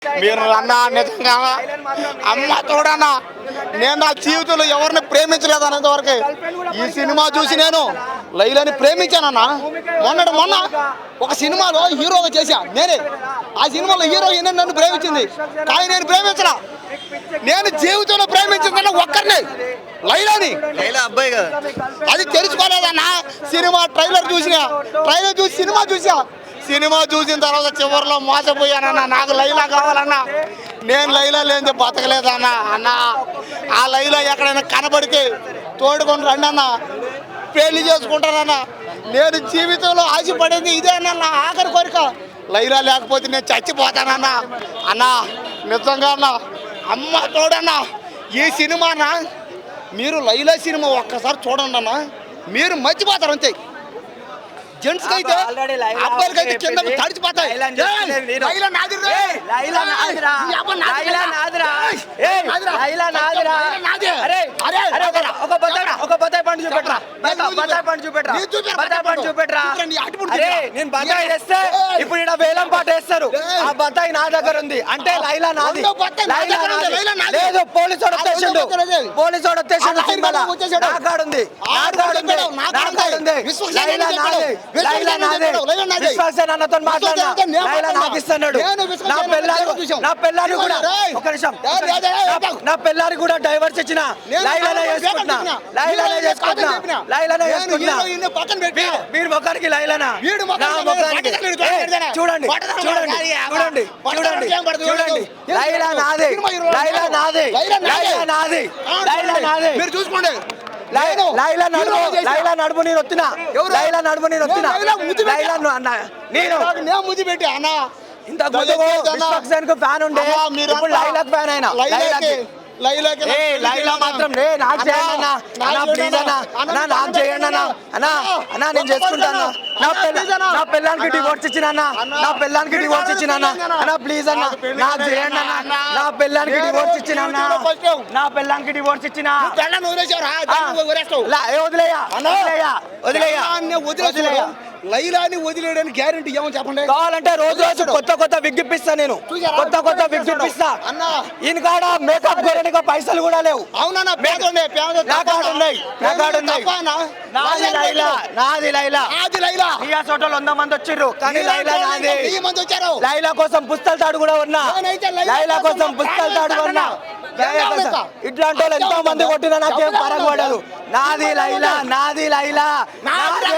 మీరు అన్నా నిజంగా అమ్మ తోడన్నా నేను నా జీవితంలో ఎవరిని ప్రేమించలేదు అనేంత వరకు ఈ సినిమా చూసి నేను లైలాని ప్రేమించానన్నా. మొన్న ఒక సినిమాలో హీరోగా చేశా నేనే. ఆ సినిమాలో హీరో నన్ను ప్రేమించింది కానీ నేను ప్రేమించరా. నేను జీవితంలో ప్రేమించిందన్న ఒక్కరిని, లైలాని. లైలా అబ్బాయి కదా, అది తెలుసుకోలేదన్నా. సినిమా ట్రైలర్ చూసి సినిమా చూసిన తర్వాత చివరిలో మోసపోయానన్నా. నాకు లైలా కావాలన్నా. నేను లైలా లేని బతకలేదన్నా. అన్న ఆ లైలా ఎక్కడైనా కనబడితే తోడుకొని రండి అన్న, పెళ్లి చేసుకుంటానన్నా. నేను జీవితంలో ఆశపడేది ఇదే అన్న, నా ఆఖరి కోరిక. లైలా లేకపోతే నేను చచ్చిపోతానన్నా. అన్నా నిజంగా అన్న, అమ్మ తోడన్నా. ఈ సినిమానా మీరు లైలా సినిమా ఒక్కసారి చూడండి అన్న, మీరు మర్చిపోతారు అంతే. జెంట్స్ అయితే అబ్బాయిలకైతే కింద తడిచిపోతాయి. ఒక బత్తాయి పండు చూపెట్టరా, నేను బత్తాయి వేస్తే ఇప్పుడు ఇక్కడ వేలం పాట వేస్తారు. ఆ బత్తాయి నా దగ్గర ఉంది అంటే లైలా నాది. లేదు, పోలీసు వచ్చేసిండు, విశ్వాసేన అన్నతో మాట్లాడినా లైలా నాకు ఇస్తున్నాడు. నా పెళ్ళాన్ని కూడా ఒక నిమిషం, నా పెళ్ళాన్ని కూడా డైవర్స్ ఇచ్చిన లైలానే చేసుకుంటున్నా. మీరు ముఖానికి లైలానా, నా ముఖానికి చూడండి లైలా నాదే, మీరు చూసుకోండి. లైలా నడుము నేను వస్తున్నా, నేను ముద్దు పెట్టి అన్న. ఇంతకు ముందు ఫ్యాన్ ఉండే, ఇప్పుడు లైలాకి ఫ్యాన్ అయినా. లైలా మాత్రం నాకు చేయండి అన్న, ప్లీజ్ అన్న, నాకు చేయండి అన్న, నేను చేసుకుంటాను. నా పిల్లానికి డివోర్స్ ఇచ్చిన అన్న, ప్లీజ్ అన్న నాకు చేయండి అన్న. నా పిల్లానికి డివోర్స్ ఇచ్చిన వదిలేయా. లైలాని వదిలేయడానికి గ్యారెంటీ ఏమని చెప్పండి. కావాలంటే రోజు కొత్త విగ్గిపిస్తా, నేను కొత్త విగ్గిపిస్తా అన్న. ఈయన కాడ మేకప్ కొనడానికి పైసలు కూడా లేవు. అవునన్నా, నాది లైలా. ఈ చోటలో 100 మంది వచ్చిర్రు కానీ లైలా నాది. లైలా కోసం పుస్తల తాడు కూడా ఉన్నా, ఇట్లాంటి వాళ్ళు ఎంతో మంది కొట్టినా నాకేం పరగబడదు. నాది లైలా, లైలా నాది.